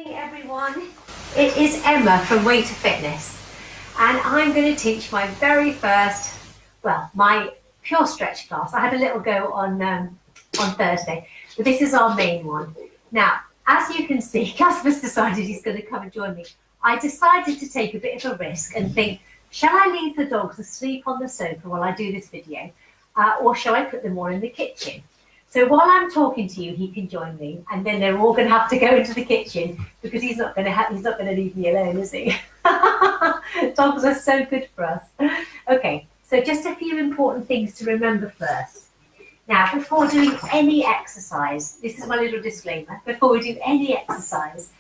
Morning everyone, it is Emma from Way to Fitness and I'm going to teach my very first, my PureStretch class. I had a little go on Thursday, but this is our main one. Now, as you can see, Casper's decided he's going to come and join me. I decided to take a bit of a risk and think, shall I leave the dogs asleep on the sofa while I do this video, or shall I put them all in the kitchen? So while I'm talking to you, he can join me, and then they're all going to have to go into the kitchen because he's not going to leave me alone, is he? Dogs are so good for us. Okay, so just a few important things to remember first. Now, before doing any exercise, this is my little disclaimer. Before we do any exercise,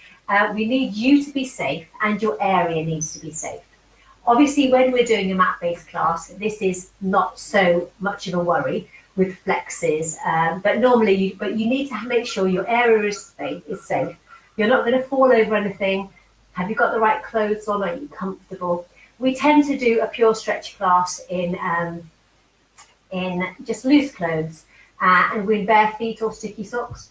we need you to be safe, and your area needs to be safe. Obviously, when we're doing a mat-based class, this is not so much of a worry with flexes, but normally, you need to make sure your area is safe. You're not going to fall over anything. Have you got the right clothes on? Are you comfortable? We tend to do a PureStretch class in just loose clothes and with bare feet or sticky socks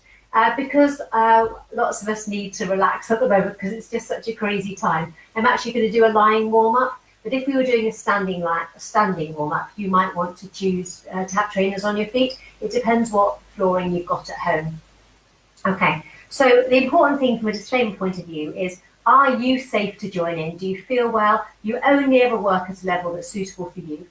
because lots of us need to relax at the moment because it's just such a crazy time. I'm actually going to do a lying warm-up. But if we were doing a standing warm-up, you might want to choose to have trainers on your feet. It depends what flooring you've got at home. Okay, so the important thing from a disclaimer point of view is, are you safe to join in? Do you feel well? You only ever work at a level that's suitable for you.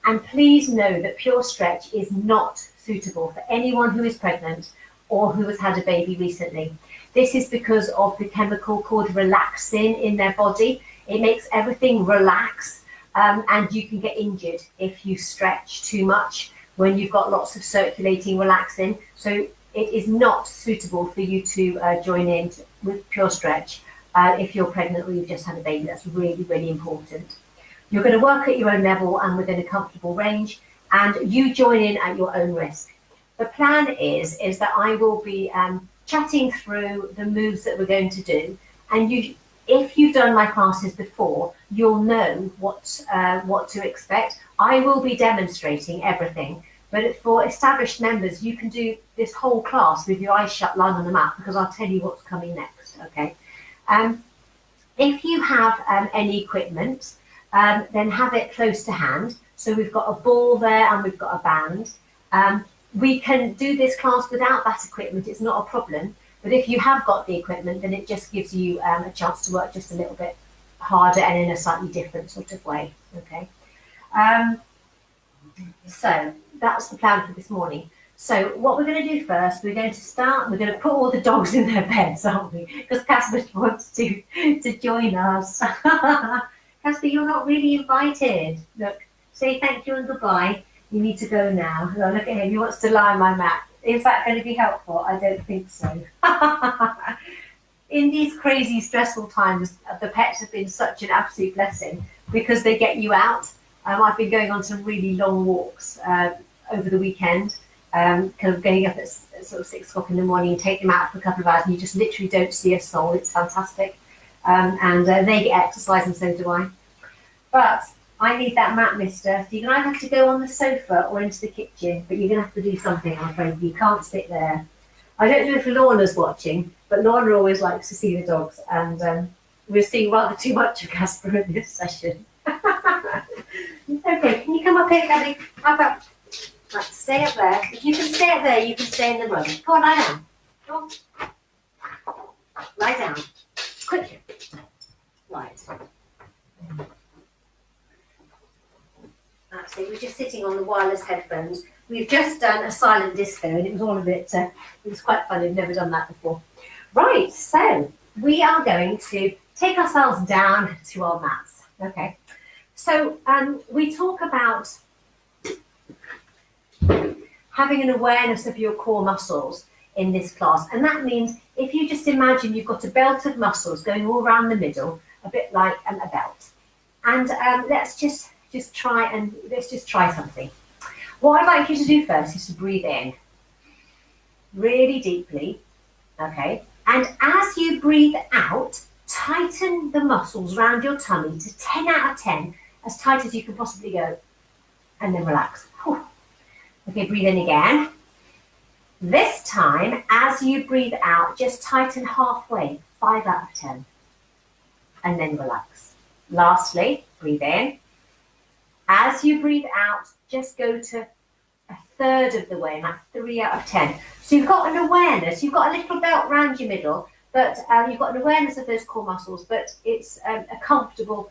And please know that PureStretch is not suitable for anyone who is pregnant or who has had a baby recently. This is because of the chemical called relaxin in their body. It makes everything relax, and you can get injured if you stretch too much when you've got lots of circulating relaxin. So it is not suitable for you to join in with PureStretch if you're pregnant or you've just had a baby. That's really, really important. You're going to work at your own level and within a comfortable range, and you join in at your own risk. The plan is that I will be chatting through the moves that we're going to do, and if you've done my classes before, you'll know what to expect. I will be demonstrating everything, but for established members, you can do this whole class with your eyes shut, lying on the mat, because I'll tell you what's coming next. Okay. If you have any equipment, then have it close to hand. So we've got a ball there and we've got a band. We can do this class without that equipment. It's not a problem. But if you have got the equipment, then it just gives you a chance to work just a little bit harder and in a slightly different sort of way. Okay. So that's the plan for this morning. So what we're going to do first, we're going to put all the dogs in their beds, aren't we? Because Casper wants to join us. Casper, you're not really invited. Look, say thank you and goodbye. You need to go now. Look at him. He wants to lie on my mat. Is that going to be helpful? I don't think so. In these crazy, stressful times, the pets have been such an absolute blessing because they get you out. I've been going on some really long walks over the weekend, kind of getting up at sort of 6 o'clock in the morning and take them out for a couple of hours, and you just literally don't see a soul. It's fantastic. And they get exercise, and so do I. But I need that mat, mister. So you're going to either have to go on the sofa or into the kitchen, but you're going to have to do something, I'm afraid. You can't sit there. I don't know if Lorna's watching, but Lorna always likes to see the dogs, and we're seeing rather too much of Casper in this session. Okay, can you come up here, Gabby? How about, right, stay up there. If you can stay up there, you can stay in the room. Go on, lie down. Go on. Lie down. Quickly. Right. That's it. We're just sitting on the wireless headphones. We've just done a silent disco, and it was all a bit, it was quite fun. We've never done that before. Right, so we are going to take ourselves down to our mats. Okay, so we talk about having an awareness of your core muscles in this class, and that means if you just imagine you've got a belt of muscles going all around the middle, a bit like a belt, and let's just try something. What I'd like you to do first is to breathe in really deeply, okay? And as you breathe out, tighten the muscles around your tummy to 10 out of 10, as tight as you can possibly go, and then relax. Whew. Okay, breathe in again. This time, as you breathe out, just tighten halfway, 5 out of 10. And then relax. Lastly, breathe in. As you breathe out, just go to a third of the way, and that's 3 out of 10. So you've got an awareness, you've got a little belt around your middle, but you've got an awareness of those core muscles, but it's a comfortable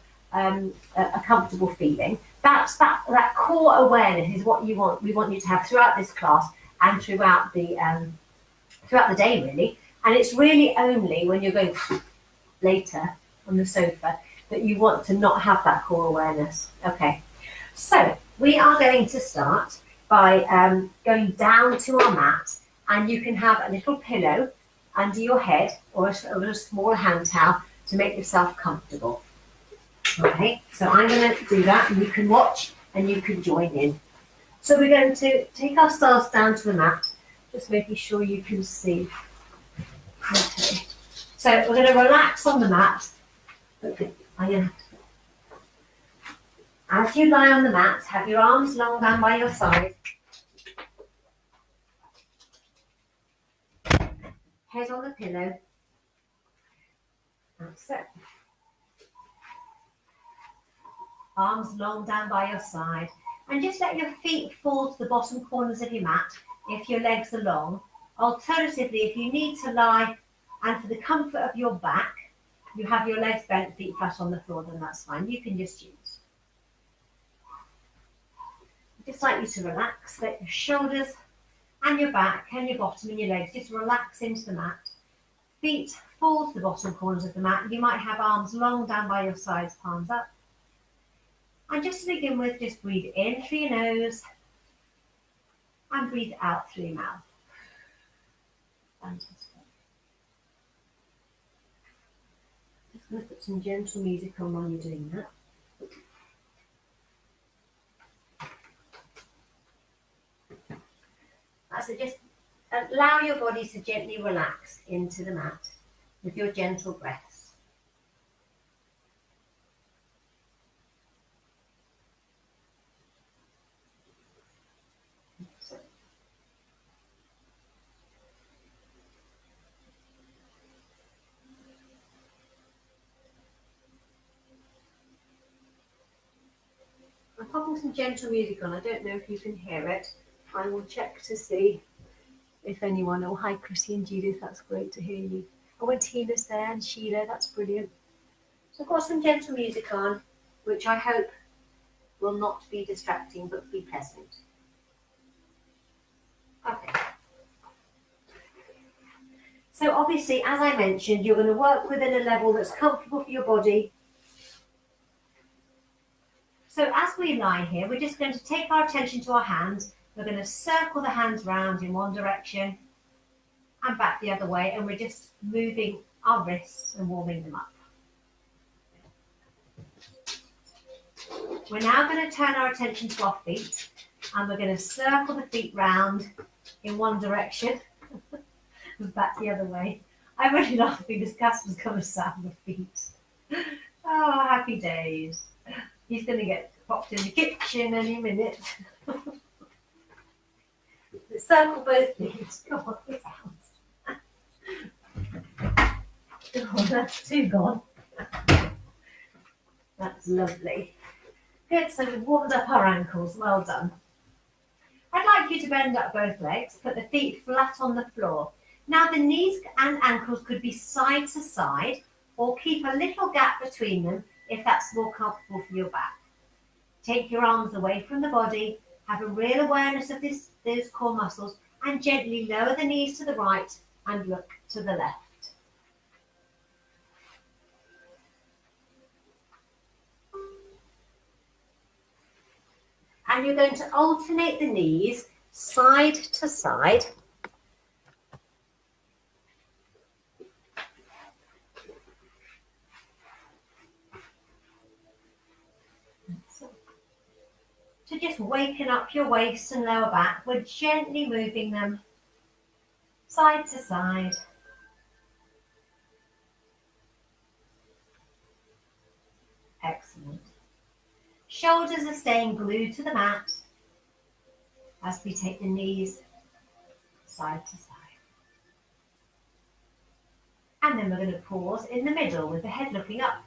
feeling. That core awareness is what we want you to have throughout this class and throughout the day, really. And it's really only when you're going later on the sofa that you want to not have that core awareness. Okay, so we are going to start by going down to our mat, and you can have a little pillow under your head or a small hand towel to make yourself comfortable. Okay, so I'm going to do that, and you can watch and you can join in. So we're going to take ourselves down to the mat, just making sure you can see. Okay, so we're going to relax on the mat. Okay, as you lie on the mat, have your arms long down by your side. Head on the pillow. That's it. Arms long down by your side. And just let your feet fall to the bottom corners of your mat if your legs are long. Alternatively, if you need to lie and for the comfort of your back, you have your legs bent, feet flat on the floor, then that's fine. You can just choose. I'd just like you to relax, let your shoulders and your back and your bottom and your legs just relax into the mat. Feet fall to the bottom corners of the mat. You might have arms long down by your sides, palms up. And just to begin with, just breathe in through your nose and breathe out through your mouth. Fantastic. Just going to put some gentle music on while you're doing that. So just allow your body to gently relax into the mat with your gentle breaths. I'm popping some gentle music on. I don't know if you can hear it. I will check to see if anyone. Oh, hi, Chrissy and Judith. That's great to hear you. Oh, and Tina's there and Sheila. That's brilliant. So I've got some gentle music on, which I hope will not be distracting but be pleasant. Okay. So obviously, as I mentioned, you're going to work within a level that's comfortable for your body. So as we lie here, we're just going to take our attention to our hands. We're going to circle the hands round in one direction and back the other way, and we're just moving our wrists and warming them up. We're now going to turn our attention to our feet, and we're going to circle the feet round in one direction and back the other way. I'm really laughing because Casper's going to sound the feet. Oh, happy days. He's going to get popped in the kitchen any minute. Circle both feet. Come on, get out. Oh, that's too gone. That's lovely. Good, so we've warmed up our ankles. Well done. I'd like you to bend up both legs, put the feet flat on the floor. Now the knees and ankles could be side to side, or keep a little gap between them if that's more comfortable for your back. Take your arms away from the body, have a real awareness of those core muscles, and gently lower the knees to the right and look to the left. And you're going to alternate the knees side to side. So just waking up your waist and lower back, we're gently moving them side to side. Excellent. Shoulders are staying glued to the mat as we take the knees side to side. And then we're going to pause in the middle with the head looking up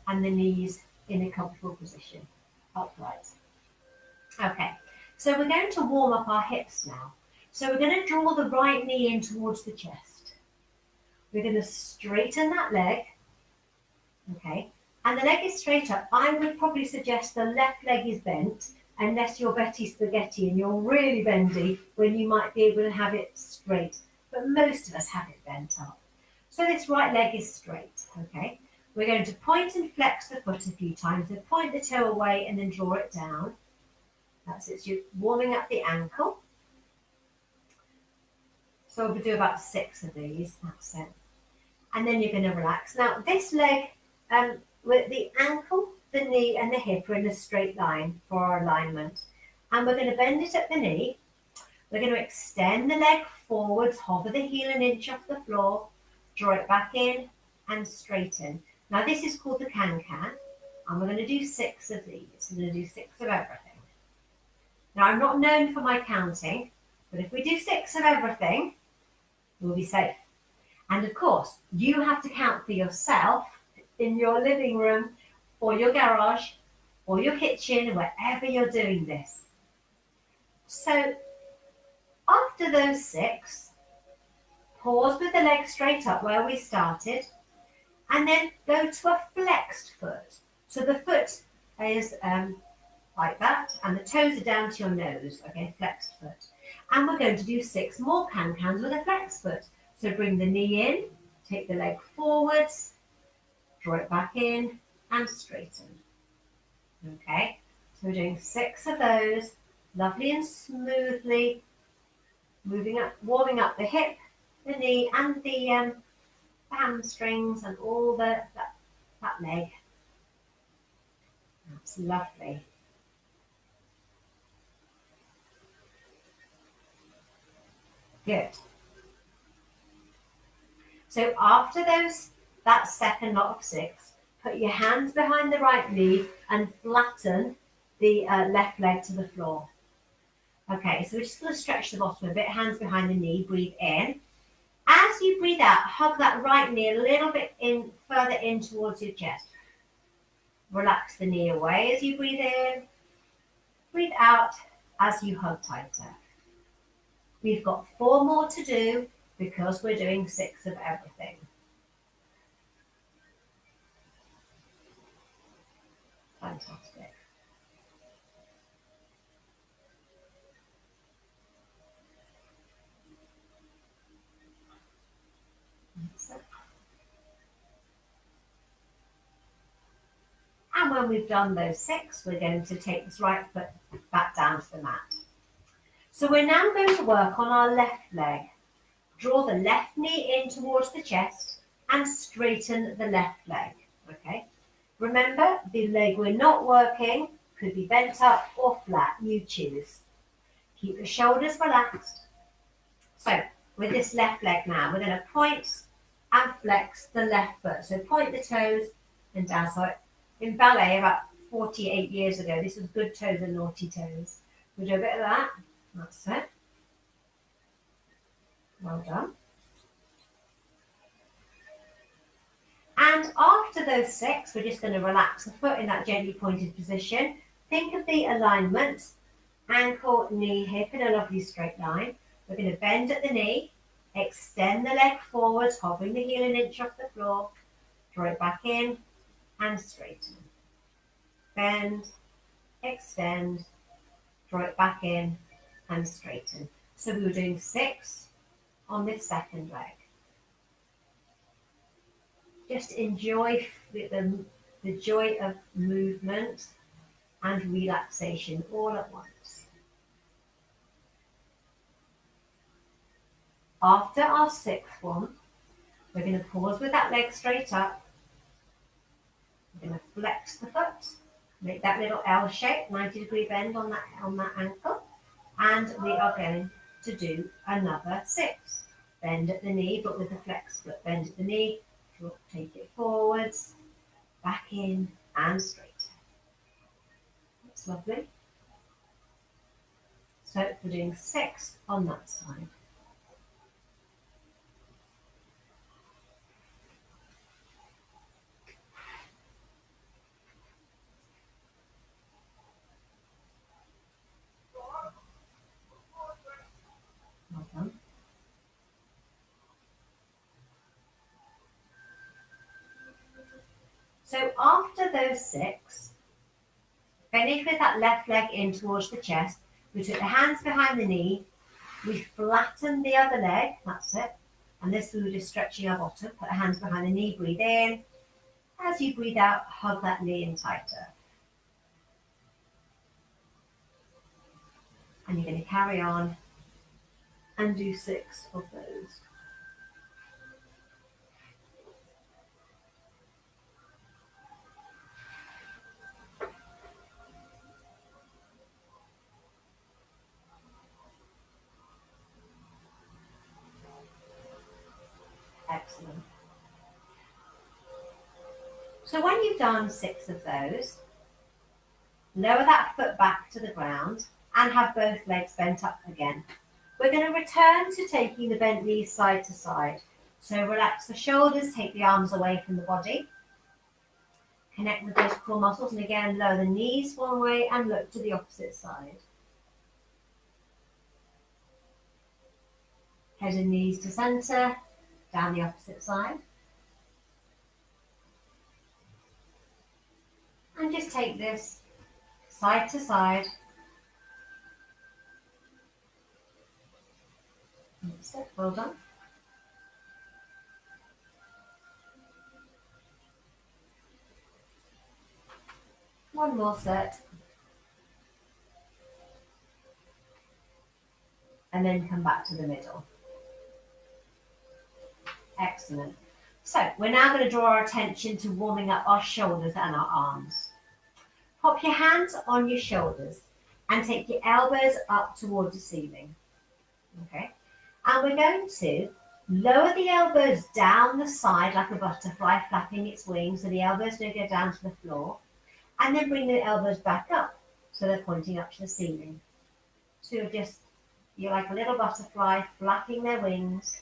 and the knees in a comfortable position, upright. Okay, so we're going to warm up our hips now. So we're going to draw the right knee in towards the chest. We're going to straighten that leg, okay, and the leg is straight up. I would probably suggest the left leg is bent, unless you're Betty Spaghetti and you're really bendy, when you might be able to have it straight. But most of us have it bent up. So this right leg is straight, okay. We're going to point and flex the foot a few times. So point the toe away and then draw it down. That's it, so you're warming up the ankle. So we'll do about 6 of these, that's it. And then you're going to relax. Now this leg, with the ankle, the knee and the hip are in a straight line for our alignment. And we're going to bend it at the knee. We're going to extend the leg forwards, hover the heel an inch off the floor, draw it back in and straighten. Now this is called the can-can, and we're going to do 6 of these. We're going to do 6 of everything. Now I'm not known for my counting, but if we do 6 of everything, we'll be safe. And of course, you have to count for yourself in your living room or your garage or your kitchen, wherever you're doing this. So after those 6, pause with the leg straight up where we started, and then go to a flexed foot. So the foot is like that, and the toes are down to your nose, okay, flexed foot. And we're going to do 6 more can-cans with a flexed foot. So bring the knee in, take the leg forwards, draw it back in, and straighten. Okay, so we're doing 6 of those, lovely and smoothly, moving up, warming up the hip, the knee, and the hamstrings, and all that leg. That's lovely. Good. So after that second lot of 6, put your hands behind the right knee and flatten the left leg to the floor. Okay, so we're just going to stretch the bottom a bit, hands behind the knee, breathe in. As you breathe out, hug that right knee a little bit further in towards your chest. Relax the knee away as you breathe in. Breathe out as you hug tighter. We've got 4 more to do because we're doing 6 of everything. Fantastic. And when we've done those 6, we're going to take this right foot back down to the mat. So we're now going to work on our left leg. Draw the left knee in towards the chest and straighten the left leg, okay? Remember, the leg we're not working could be bent up or flat, you choose. Keep the shoulders relaxed. So with this left leg now, we're going to point and flex the left foot. So point the toes and down. So in ballet about 48 years ago, this was good toes and naughty toes. We'll do a bit of that. That's it. Well done. And after those 6, we're just going to relax the foot in that gently pointed position. Think of the alignment, ankle, knee, hip in a lovely straight line. We're going to bend at the knee, extend the leg forwards, hovering the heel an inch off the floor, draw it back in and straighten. Bend, extend, draw it back in and straighten. So we were doing 6 on this second leg. Just enjoy the joy of movement and relaxation all at once. After our 6th one, we're going to pause with that leg straight up. We're going to flex the foot, make that little L shape, 90-degree bend on that ankle, and we are going to do another 6. Bend at the knee, but with the flexed foot. Bend at the knee, take it forwards, back in, and straight. That's lovely. So we're doing 6 on that side. So after those 6, finish with that left leg in towards the chest. We took the hands behind the knee. We flatten the other leg. That's it. And this we were just stretching our bottom. Put the hands behind the knee. Breathe in. As you breathe out, hug that knee in tighter. And you're going to carry on and do 6 of those. Excellent. So when you've done 6 of those, lower that foot back to the ground and have both legs bent up again. We're going to return to taking the bent knees side to side. So relax the shoulders, take the arms away from the body. Connect with those core muscles, and again, lower the knees one way and look to the opposite side. Head and knees to center, down the opposite side. And just take this side to side. That's it, well done. One more set. And then come back to the middle. Excellent. So we're now going to draw our attention to warming up our shoulders and our arms. Pop your hands on your shoulders and take your elbows up towards the ceiling. Okay. And we're going to lower the elbows down the side like a butterfly flapping its wings, so the elbows don't go down to the floor. And then bring the elbows back up so they're pointing up to the ceiling. So you're like a little butterfly flapping their wings,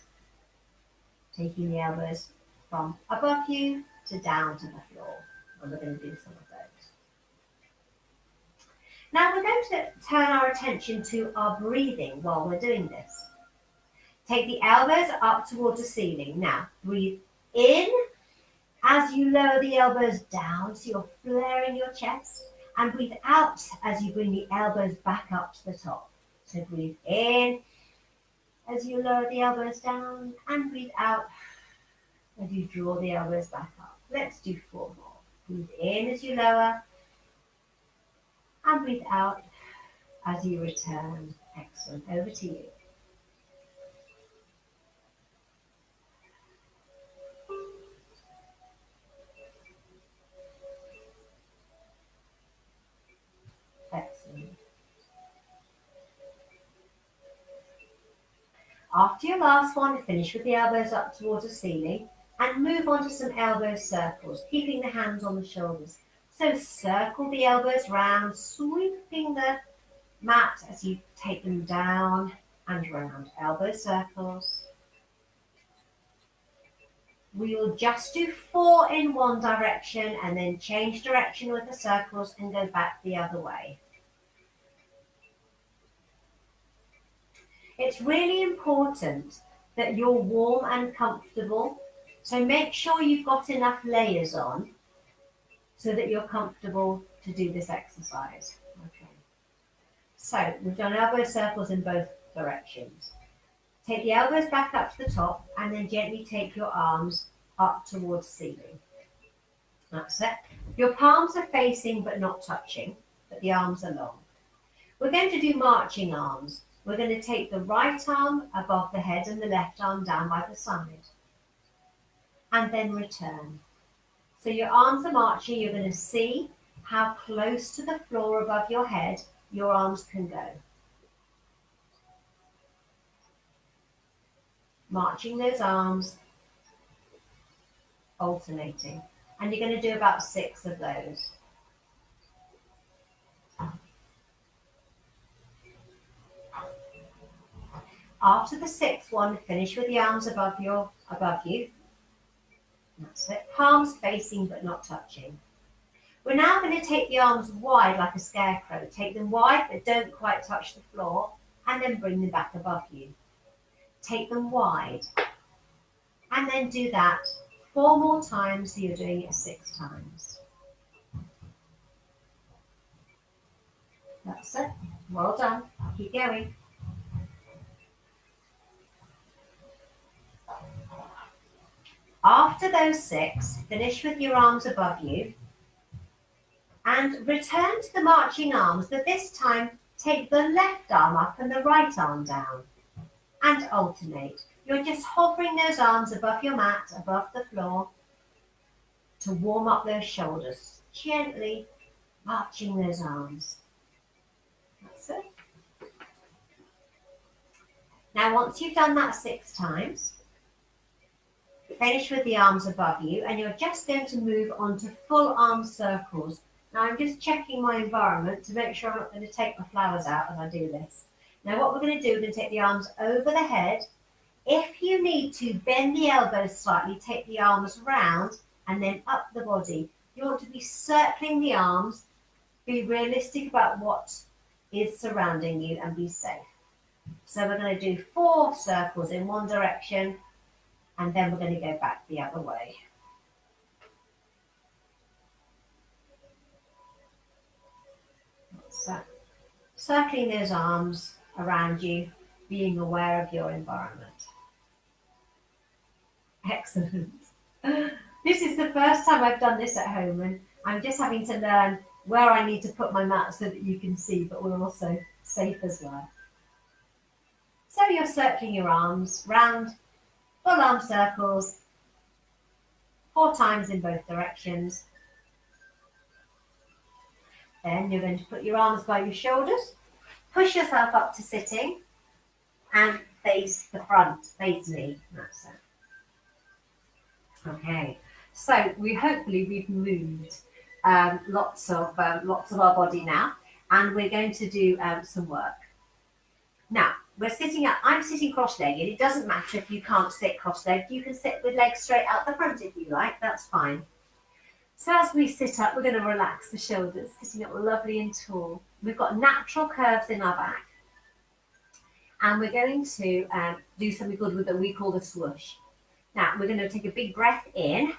taking the elbows from above you to down to the floor. And we're going to do some of those. Now we're going to turn our attention to our breathing while we're doing this. Take the elbows up towards the ceiling. Now breathe in as you lower the elbows down, so you're flaring your chest, and breathe out as you bring the elbows back up to the top. So breathe in as you lower the elbows down, and breathe out as you draw the elbows back up. Let's do 4 more. Breathe in as you lower, and breathe out as you return. Excellent. Over to you. Excellent. After your last one, finish with the elbows up towards the ceiling and move on to some elbow circles, keeping the hands on the shoulders. So circle the elbows round, sweeping the mat as you take them down and round. Elbow circles. We will just do 4 in one direction and then change direction with the circles and go back the other way. It's really important that you're warm and comfortable. So make sure you've got enough layers on so that you're comfortable to do this exercise. Okay. So we've done elbow circles in both directions. Take the elbows back up to the top and then gently take your arms up towards the ceiling. That's it. Your palms are facing but not touching, but the arms are long. We're going to do marching arms. We're going to take the right arm above the head and the left arm down by the side. And then return. So your arms are marching. You're going to see how close to the floor above your head your arms can go. Marching those arms, alternating. And you're going to do about 6 of those. After the 6th one, finish with the arms above you. That's it. Palms facing but not touching. We're now going to take the arms wide like a scarecrow. Take them wide but don't quite touch the floor, and then bring them back above you. Take them wide. And then do that 4 more times, so you're doing it 6 times. That's it. Well done. Keep going. After those 6, finish with your arms above you and return to the marching arms, but this time take the left arm up and the right arm down and alternate. You're just hovering those arms above your mat, above the floor to warm up those shoulders, gently marching those arms. That's it. Now once you've done that 6 times, finish with the arms above you and you're just going to move on to full arm circles. Now I'm just checking my environment to make sure I'm not going to take my flowers out as I do this. Now what we're going to do, we're going to take the arms over the head. If you need to bend the elbows slightly, take the arms round and then up the body. You want to be circling the arms, be realistic about what is surrounding you and be safe. So we're going to do 4 circles in one direction and then we're going to go back the other way. So, circling those arms around you, being aware of your environment. Excellent. This is the first time I've done this at home and I'm just having to learn where I need to put my mat so that you can see, but we're also safe as well. So you're circling your arms round, full arm circles, 4 times in both directions. Then you're going to put your arms by your shoulders, push yourself up to sitting and face the front, face me. That's it. Okay, so hopefully we've moved lots of our body now, and we're going to do some work. Now we're sitting up. I'm sitting cross-legged. It doesn't matter if you can't sit cross-legged. You can sit with legs straight out the front if you like. That's fine. So as we sit up, we're going to relax the shoulders, sitting up lovely and tall. We've got natural curves in our back, and we're going to do something good with that we call the swoosh. Now, we're going to take a big breath in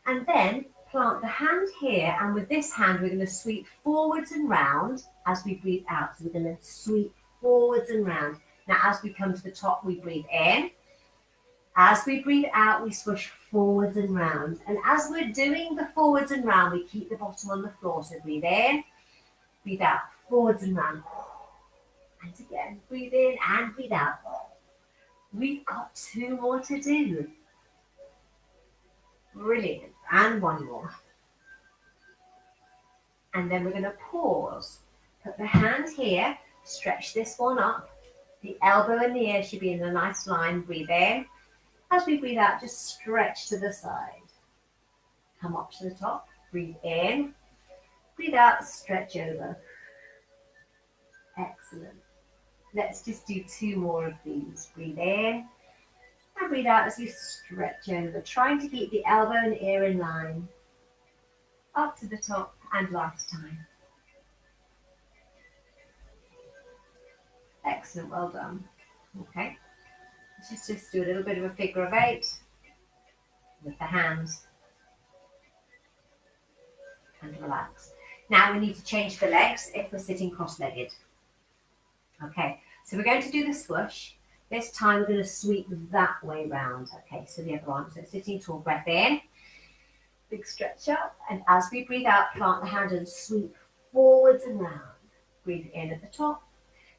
and then plant the hand here. And with this hand, we're going to sweep forwards and round as we breathe out. So we're going to sweep forwards and round. Now, as we come to the top, we breathe in. As we breathe out, we swoosh forwards and round. And as we're doing the forwards and round, we keep the bottom on the floor. So breathe in, breathe out, forwards and round. And again, breathe in and breathe out. We've got 2 more to do. Brilliant. And 1 more. And then we're going to pause. Put the hand here. Stretch this one up. The elbow and the ear should be in a nice line. Breathe in. As we breathe out, just stretch to the side. Come up to the top. Breathe in. Breathe out. Stretch over. Excellent. Let's just do 2 more of these. Breathe in and breathe out as you stretch over, trying to keep the elbow and ear in line. Up to the top and last time. Excellent, well done. Okay, let's just do a little bit of a figure of 8 with the hands and relax. Now we need to change the legs if we're sitting cross-legged. Okay, so we're going to do the swoosh. This time we're going to sweep that way round. Okay, so the other arm. So sitting tall, breath in, big stretch up, and as we breathe out, plant the hand and sweep forwards and round. Breathe in at the top,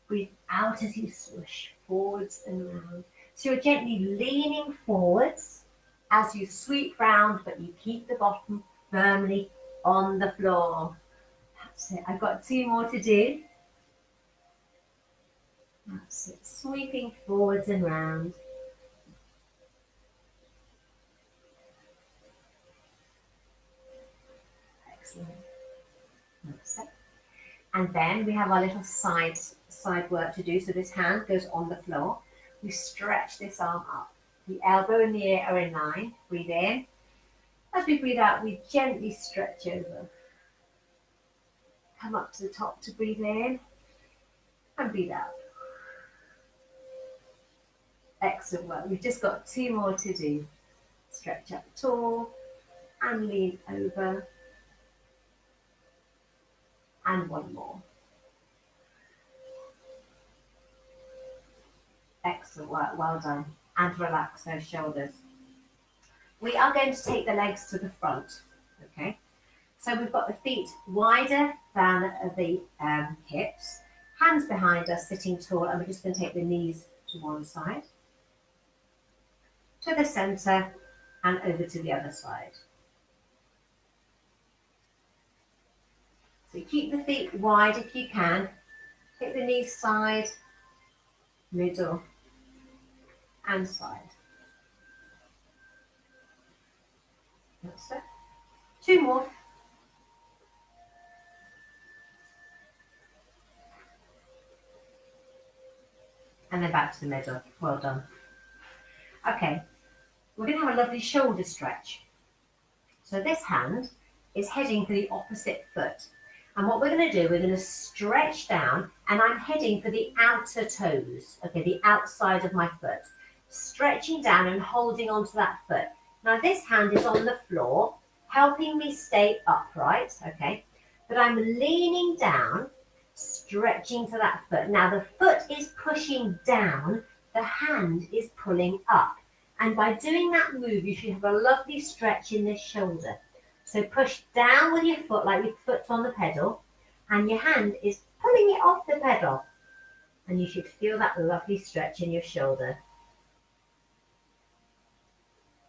breathe out as you swoosh forwards and round. So you're gently leaning forwards as you sweep round, but you keep the bottom firmly on the floor. That's it. I've got 2 more to do. That's it. Sweeping forwards and round. Excellent. That's it. And then we have our little side work to do. So this hand goes on the floor. We stretch this arm up. The elbow and the ear are in line. Breathe in. As we breathe out, we gently stretch over. Come up to the top to breathe in and breathe out. Excellent work. We've just got 2 more to do. Stretch up tall and lean over. And one more. Excellent work, well done. And relax those shoulders. We are going to take the legs to the front, okay? So we've got the feet wider than the hips, hands behind us, sitting tall, and we're just going to take the knees to one side, to the centre, and over to the other side. So keep the feet wide if you can. Take the knees side, middle, and side. That's it. 2 more. And then back to the middle. Well done. Okay, we're going to have a lovely shoulder stretch. So this hand is heading for the opposite foot. And what we're going to do, we're going to stretch down, and I'm heading for the outer toes, okay, the outside of my foot. Stretching down and holding onto that foot. Now this hand is on the floor, helping me stay upright, okay, but I'm leaning down, stretching to that foot. Now the foot is pushing down, the hand is pulling up. And by doing that move, you should have a lovely stretch in this shoulder. So push down with your foot like your foot's on the pedal, and your hand is pulling it off the pedal. And you should feel that lovely stretch in your shoulder.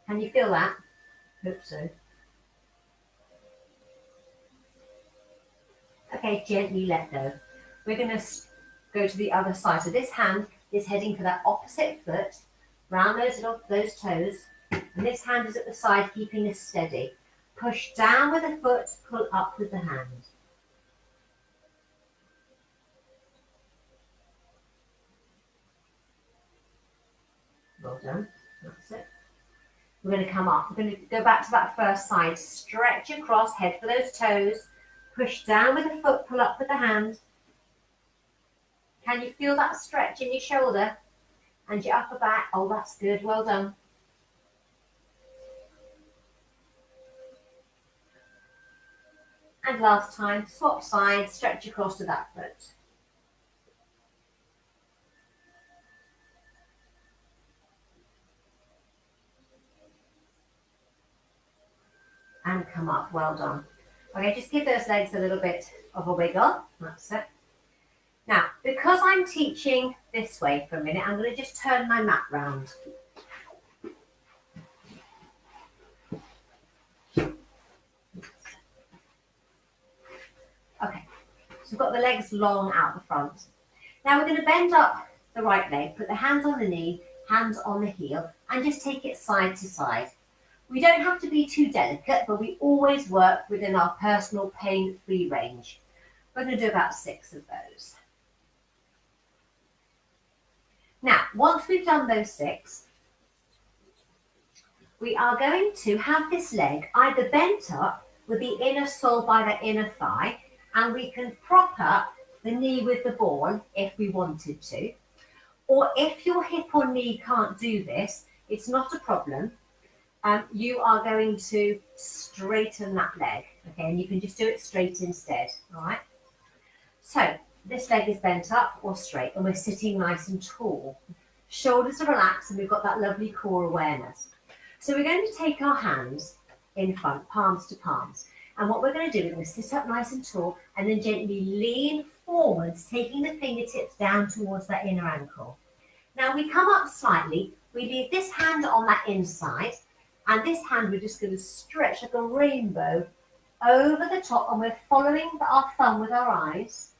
Can you feel that? Hope so. Okay, gently let go. We're going to go to the other side. So this hand is heading for that opposite foot, round those toes, and this hand is at the side, keeping us steady. Push down with the foot, pull up with the hand. Well done. That's it. We're going to come up. We're going to go back to that first side. Stretch across, head for those toes. Push down with the foot, pull up with the hand. Can you feel that stretch in your shoulder and your upper back? Oh, that's good. Well done. And last time, swap sides, stretch across to that foot. And come up, well done. Okay, just give those legs a little bit of a wiggle. That's it. Now, because I'm teaching this way for a minute, I'm going to just turn my mat round. Okay, so we've got the legs long out the front. Now we're going to bend up the right leg, put the hands on the knee, hands on the heel, and just take it side to side. We don't have to be too delicate, but we always work within our personal pain-free range. We're going to do about 6 of those. Now, once we've done those 6, we are going to have this leg either bent up with the inner sole by the inner thigh, and we can prop up the knee with the ball if we wanted to. Or if your hip or knee can't do this, it's not a problem. You are going to straighten that leg, okay, and you can just do it straight instead, all right? So this leg is bent up or straight, and we're sitting nice and tall. Shoulders are relaxed, and we've got that lovely core awareness. So we're going to take our hands in front, palms to palms, and what we're going to do is we're going to sit up nice and tall, and then gently lean forwards, taking the fingertips down towards that inner ankle. Now we come up slightly, we leave this hand on that inside, and this hand we're just going to stretch like a rainbow over the top, and we're following our thumb with our eyes.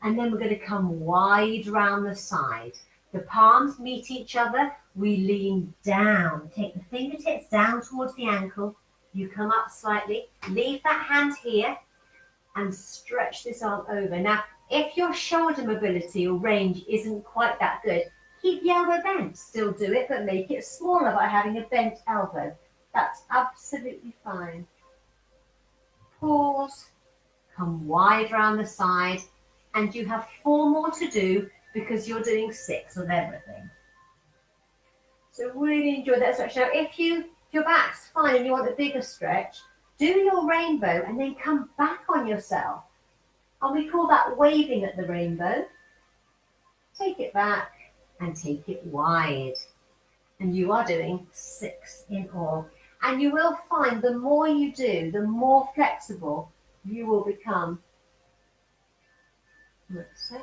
And then we're going to come wide round the side. The palms meet each other. We lean down. Take the fingertips down towards the ankle. You come up slightly. Leave that hand here and stretch this arm over. Now, if your shoulder mobility or range isn't quite that good, keep the elbow bent. Still do it, but make it smaller by having a bent elbow. That's absolutely fine. Pause. Come wide round the side. And you have 4 more to do because you're doing 6 of everything. So really enjoy that stretch. Now, if you your back's fine and you want a bigger stretch, do your rainbow and then come back on yourself. And we call that waving at the rainbow. Take it back and take it wide. And you are doing 6 in all. And you will find the more you do, the more flexible you will become. That's it.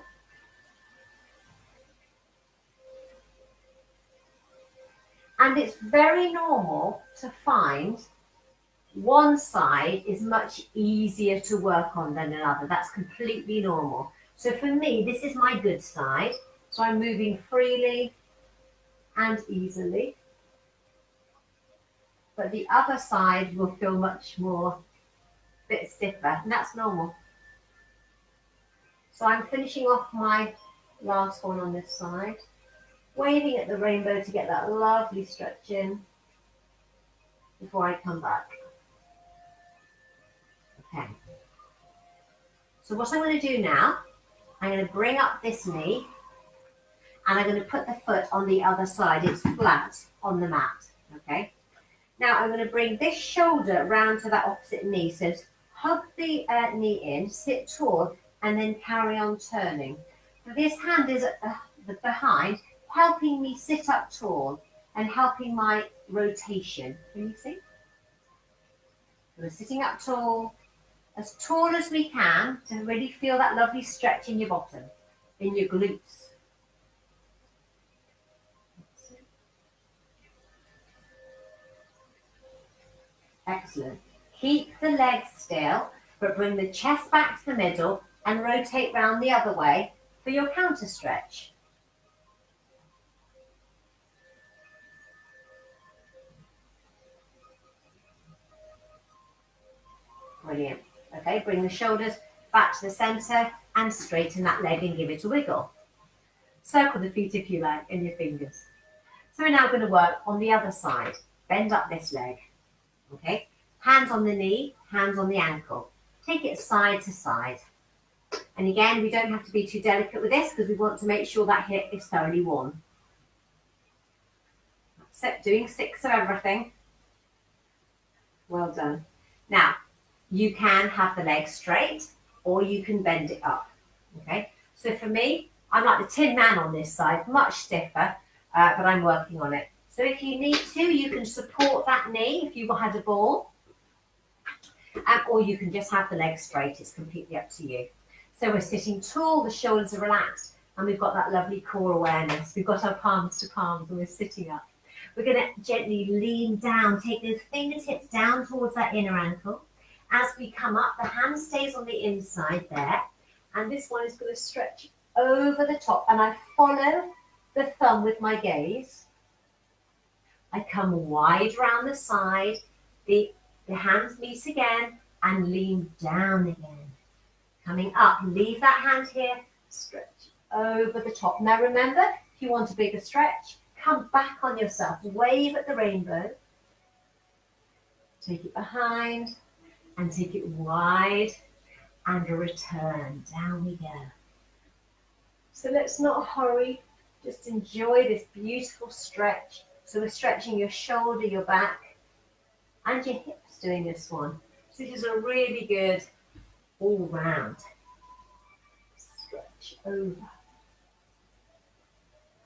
And it's very normal to find one side is much easier to work on than another. That's completely normal. So for me, this is my good side. So I'm moving freely and easily. But the other side will feel much more, bit stiffer, and that's normal. So I'm finishing off my last one on this side, waving at the rainbow to get that lovely stretch in before I come back. Okay. So what I'm going to do now, I'm going to bring up this knee and I'm going to put the foot on the other side. It's flat on the mat. Okay. Now I'm going to bring this shoulder round to that opposite knee. So hug the knee in, sit tall, and then carry on turning. So this hand is behind, helping me sit up tall and helping my rotation. Can you see? We're sitting up tall as we can to really feel that lovely stretch in your bottom, in your glutes. Excellent. Keep the legs still, but bring the chest back to the middle and rotate round the other way for your counter stretch. Brilliant. Okay, bring the shoulders back to the center and straighten that leg and give it a wiggle. Circle the feet if you like and your fingers. So we're now going to work on the other side. Bend up this leg. Okay, hands on the knee, hands on the ankle. Take it side to side. And again, we don't have to be too delicate with this because we want to make sure that hip is thoroughly warm. That's it, doing 6 of everything. Well done. Now, you can have the leg straight or you can bend it up. Okay, so for me, I'm like the Tin Man on this side, much stiffer, but I'm working on it. So if you need to, you can support that knee if you had a ball, or you can just have the legs straight. It's completely up to you. So we're sitting tall, the shoulders are relaxed, and we've got that lovely core awareness. We've got our palms to palms and we're sitting up. We're going to gently lean down, take those fingertips down towards that inner ankle. As we come up, the hand stays on the inside there, and this one is going to stretch over the top, and I follow the thumb with my gaze. I come wide round the side, the hands meet again, and lean down again. Coming up, leave that hand here, stretch over the top. Now remember, if you want a bigger stretch, come back on yourself, wave at the rainbow, take it behind, and take it wide, and return. Down we go. So let's not hurry, just enjoy this beautiful stretch. So we're stretching your shoulder, your back, and your hips doing this one. So this is a really good all round stretch over.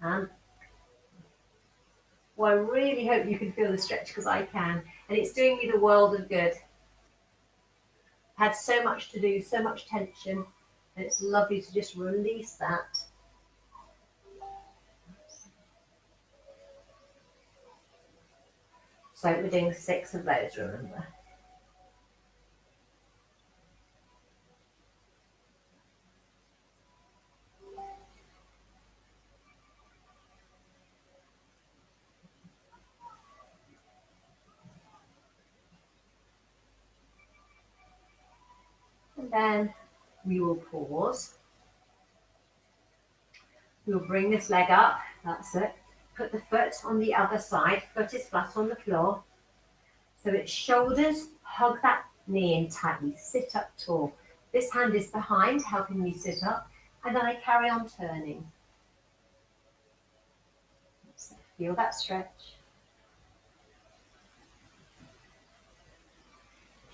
And well, I really hope you can feel the stretch because I can. And it's doing me the world of good. Had so much to do, so much tension, and it's lovely to just release that. So we're doing 6 of those, remember. And then we will pause. We'll bring this leg up, that's it. Put the foot on the other side, foot is flat on the floor. So it's shoulders, hug that knee in tightly, sit up tall. This hand is behind, helping me sit up, and then I carry on turning. So feel that stretch.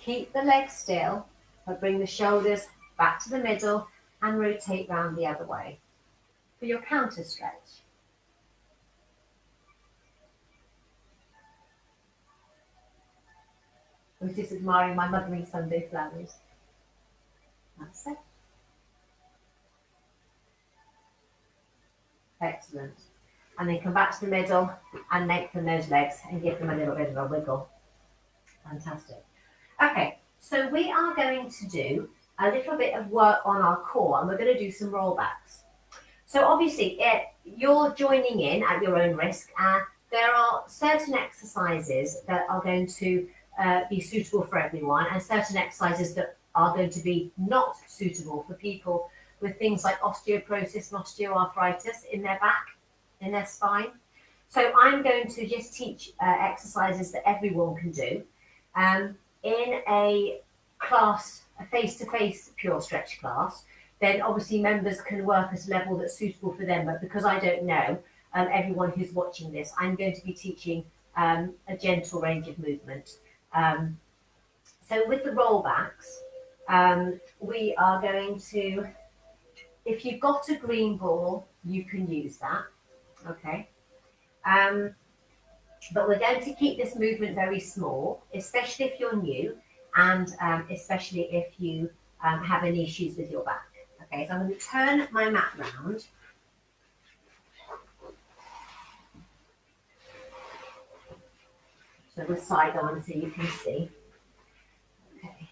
Keep the legs still, but bring the shoulders back to the middle and rotate round the other way for your counter stretch. I was just admiring my Mothering Sunday flowers. That's it. Excellent. And then come back to the middle and lengthen those legs and give them a little bit of a wiggle. Fantastic. Okay, so we are going to do a little bit of work on our core, and we're going to do some rollbacks. So obviously, you're joining in at your own risk, and there are certain exercises that are going to be suitable for everyone, and certain exercises that are going to be not suitable for people with things like osteoporosis and osteoarthritis in their back, in their spine. So I'm going to just teach exercises that everyone can do in a class, a face-to-face PureStretch class. Then obviously members can work at a level that's suitable for them. But because I don't know everyone who's watching this, I'm going to be teaching a gentle range of movement. So with the rollbacks, we are going to, if you've got a green ball, you can use that, okay? But we're going to keep this movement very small, especially if you're new, and especially if you have any issues with your back. Okay, so I'm going to turn my mat round. So the side on so you can see. Okay.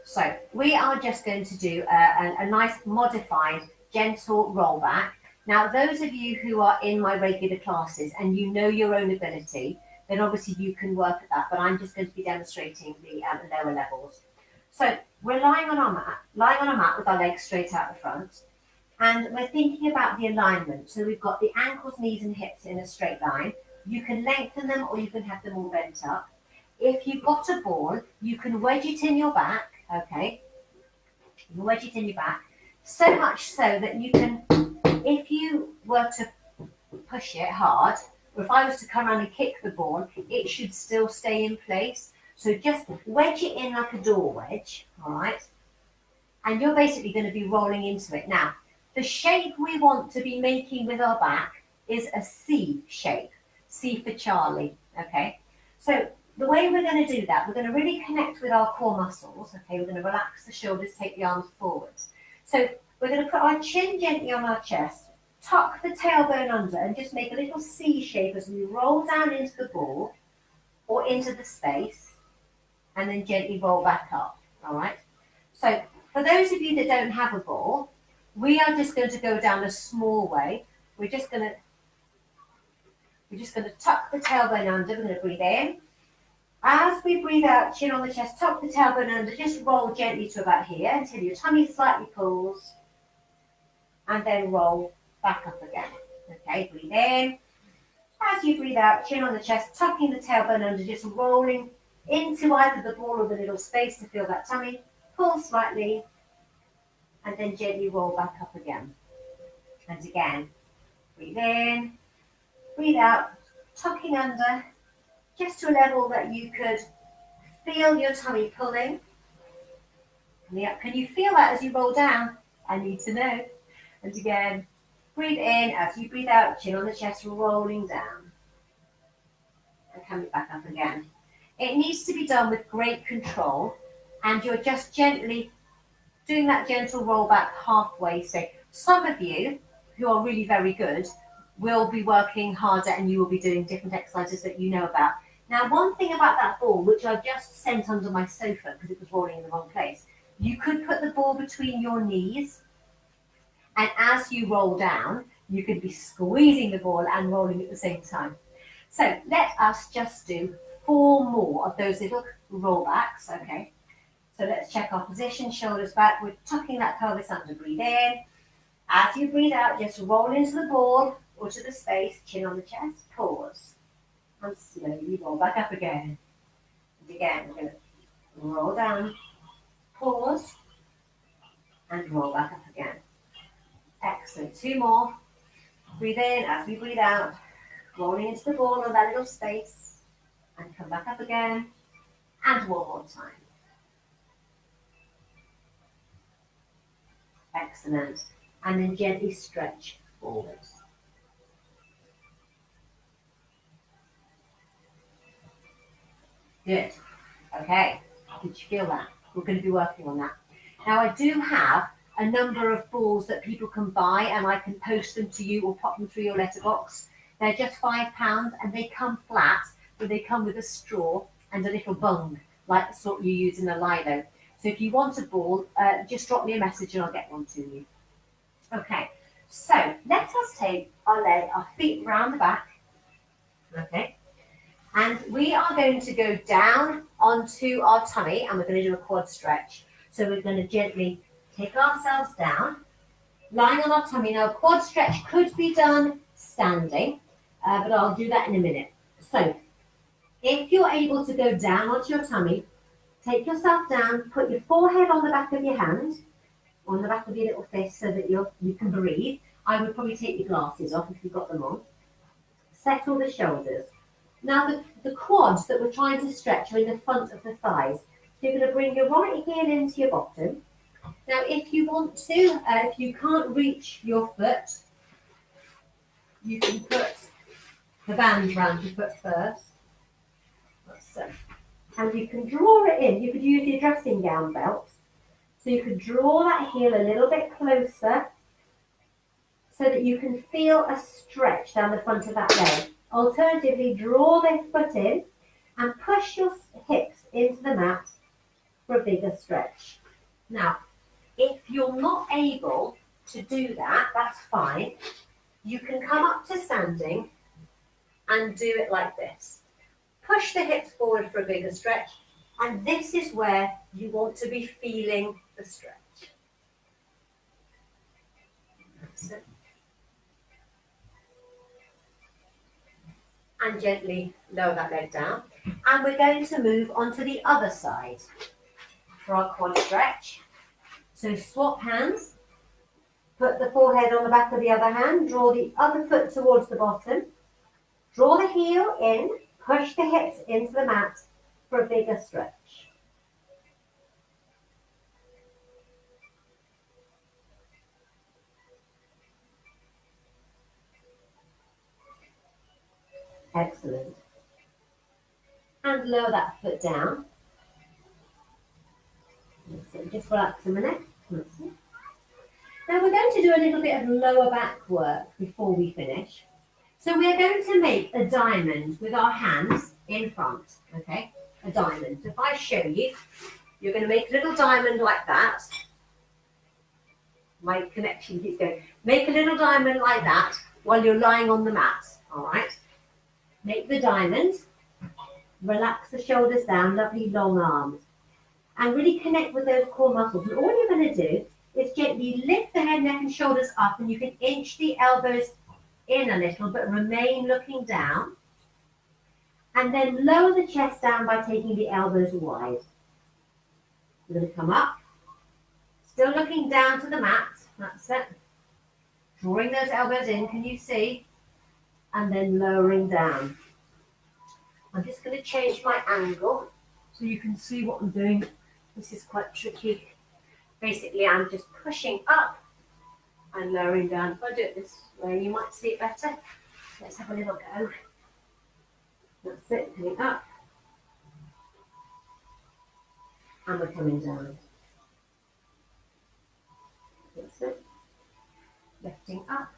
So we are just going to do a nice modified gentle rollback. Now, those of you who are in my regular classes and you know your own ability, then obviously you can work at that, but I'm just going to be demonstrating the lower levels. So we're lying on our mat with our legs straight out the front, and we're thinking about the alignment. So we've got the ankles, knees and hips in a straight line. You can lengthen them or you can have them all bent up. If you've got a ball, you can wedge it in your back, okay? You can wedge it in your back, so much so that you can, if you were to push it hard, or if I was to come around and kick the ball, it should still stay in place. So just wedge it in like a door wedge, all right? And you're basically going to be rolling into it. Now, the shape we want to be making with our back is a C shape, C for Charlie, okay? So the way we're going to do that, we're going to really connect with our core muscles, okay? We're going to relax the shoulders, take the arms forwards. So we're going to put our chin gently on our chest, tuck the tailbone under, and just make a little C shape as we roll down into the ball or into the space, and then gently roll back up, all right? So for those of you that don't have a ball, we are just going to go down a small way. We're just going to tuck the tailbone under. We're going to breathe in. As we breathe out, chin on the chest, tuck the tailbone under, just roll gently to about here until your tummy slightly pulls, and then roll back up again. Okay, breathe in. As you breathe out, chin on the chest, tucking the tailbone under, just rolling into either the ball or the little space to feel that tummy. Pull slightly, and then gently roll back up again. And again, breathe in, breathe out, tucking under, just to a level that you could feel your tummy pulling. Can you feel that as you roll down? I need to know. And again, breathe in. As you breathe out, chin on the chest, rolling down. And coming back up again. It needs to be done with great control, and you're just gently doing that gentle roll back halfway. So some of you who are really very good will be working harder, and you will be doing different exercises that you know about. Now, one thing about that ball, which I've just sent under my sofa because it was rolling in the wrong place, you could put the ball between your knees, and as you roll down, you could be squeezing the ball and rolling at the same time. So let us just do 4 more of those little rollbacks, okay? So let's check our position, shoulders back. We're tucking that pelvis under, breathe in. As you breathe out, just roll into the ball or to the space, chin on the chest, pause. And slowly roll back up again. And again, we're going to roll down, pause, and roll back up again. Excellent. 2 more. Breathe in as we breathe out, rolling into the ball or that little space, and come back up again. And one more time. Excellent. And then gently stretch forwards. Good. Okay. Did you feel that? We're going to be working on that. Now, I do have a number of balls that people can buy, and I can post them to you or pop them through your letterbox. They're just £5 and they come flat, but they come with a straw and a little bung, like the sort you use in a Lilo. So if you want a ball, just drop me a message and I'll get one to you. Okay, so let us take our feet round the back. Okay, and we are going to go down onto our tummy and we're going to do a quad stretch. So we're going to gently take ourselves down, lying on our tummy. Now, a quad stretch could be done standing, but I'll do that in a minute. So if you're able to go down onto your tummy, take yourself down, put your forehead on the back of your hand, on the back of your little fist so that you can breathe. I would probably take your glasses off if you've got them on. Settle the shoulders. Now the quads that we're trying to stretch are in the front of the thighs. So you're going to bring your right heel into your bottom. Now if you want to, if you can't reach your foot, you can put the band round your foot first. Like so. And you can draw it in. You could use your dressing gown belt. So you could draw that heel a little bit closer so that you can feel a stretch down the front of that leg. Alternatively, draw the foot in and push your hips into the mat for a bigger stretch. Now, if you're not able to do that, that's fine. You can come up to standing and do it like this. Push the hips forward for a bigger stretch, and this is where you want to be feeling the stretch. That's it. And gently lower that leg down. And we're going to move on to the other side for our quad stretch. So swap hands, put the forehead on the back of the other hand, draw the other foot towards the bottom, draw the heel in, push the hips into the mat for a bigger stretch. Excellent. And lower that foot down. That's it. Just relax a minute. That's it. Now we're going to do a little bit of lower back work before we finish. So we're going to make a diamond with our hands in front, okay? A diamond. So if I show you, you're going to make a little diamond like that. My connection keeps going. Make a little diamond like that while you're lying on the mat, all right? Make the diamond. Relax the shoulders down, lovely long arms. And really connect with those core muscles. And all you're going to do is gently lift the head, neck and shoulders up, and you can inch the elbows in a little, but remain looking down. And then lower the chest down by taking the elbows wide. You're going to come up, still looking down to the mat. That's it. Drawing those elbows in, can you see? And then lowering down. I'm just going to change my angle so you can see what I'm doing. This is quite tricky. Basically, I'm just pushing up and lowering down. If I do it this way, you might see it better. Let's have a little go. That's it, coming up. And we're coming down. That's it. Lifting up.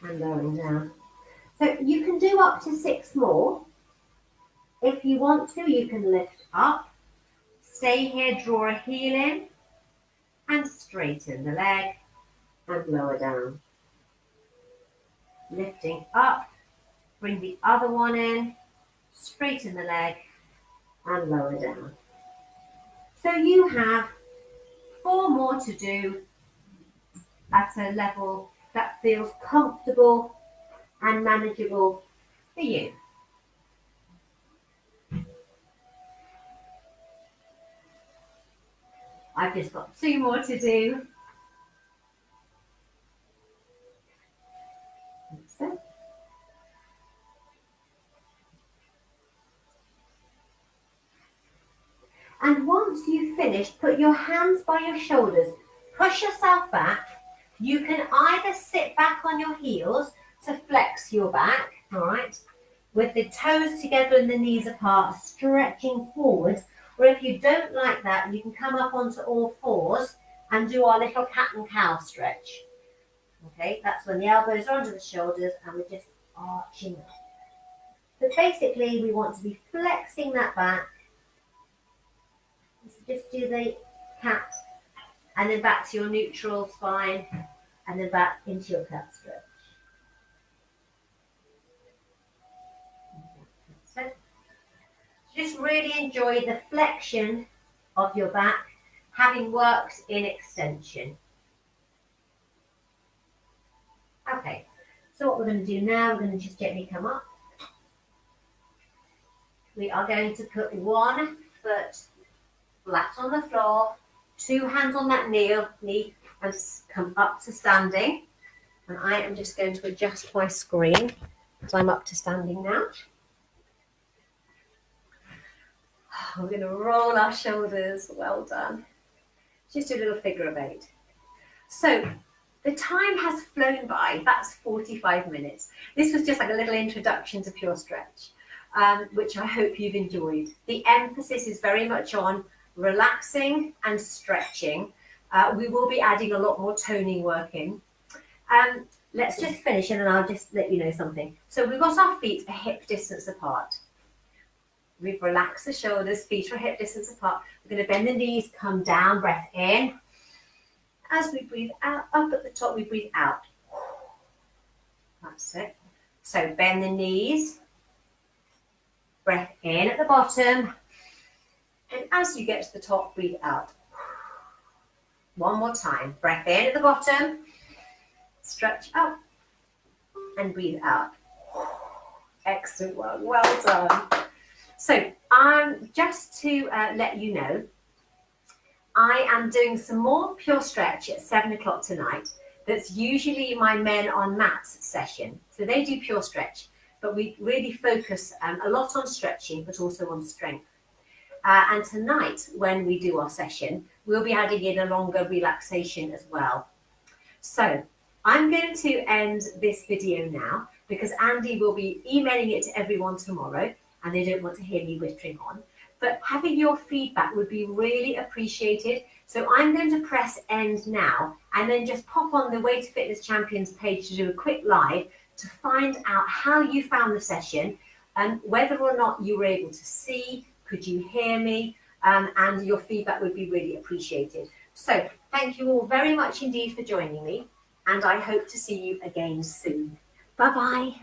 And lowering down. So you can do up to 6 more. If you want to, you can lift up. Stay here, draw a heel in. And straighten the leg. And lower down. Lifting up. Bring the other one in. Straighten the leg. And lower down. So you have 4 more to do at a level that feels comfortable and manageable for you. I've just got 2 more to do. That's it. And once you've finished, put your hands by your shoulders, push yourself back. You can either sit back on your heels to flex your back, all right, with the toes together and the knees apart, stretching forward. Or if you don't like that, you can come up onto all fours and do our little cat and cow stretch. Okay, that's when the elbows are under the shoulders and we're just arching up. But basically, we want to be flexing that back. So just do the cat and then back to your neutral spine and then back into your cat stretch. So just really enjoy the flexion of your back, having worked in extension. Okay, so what we're going to do now, we're going to just gently come up. We are going to put one foot flat on the floor, two hands on that knee, and come up to standing. And I am just going to adjust my screen because I'm up to standing now. We're going to roll our shoulders. Well done. Just do a little figure of 8. So the time has flown by. That's 45 minutes. This was just like a little introduction to PureStretch, which I hope you've enjoyed. The emphasis is very much on relaxing and stretching. We will be adding a lot more toning work in. Let's just finish and then I'll just let you know something. So we've got our feet a hip distance apart. We've relaxed the shoulders, feet are hip distance apart. We're going to bend the knees, come down, breath in. As we breathe out, up at the top, we breathe out. That's it. So bend the knees, breath in at the bottom. And as you get to the top, breathe out. One more time. Breath in at the bottom, stretch up, and breathe out. Excellent work. Well done. So just to let you know, I am doing some more PureStretch at 7 o'clock tonight. That's usually my men on mats session. So they do PureStretch, but we really focus a lot on stretching, but also on strength. And tonight, when we do our session, we'll be adding in a longer relaxation as well. So I'm going to end this video now because Andy will be emailing it to everyone tomorrow and they don't want to hear me whittering on. But having your feedback would be really appreciated. So I'm going to press end now and then just pop on the Way to Fitness Champions page to do a quick live to find out how you found the session and whether or not you were able to see, could you hear me, and your feedback would be really appreciated. So thank you all very much indeed for joining me, and I hope to see you again soon. Bye-bye.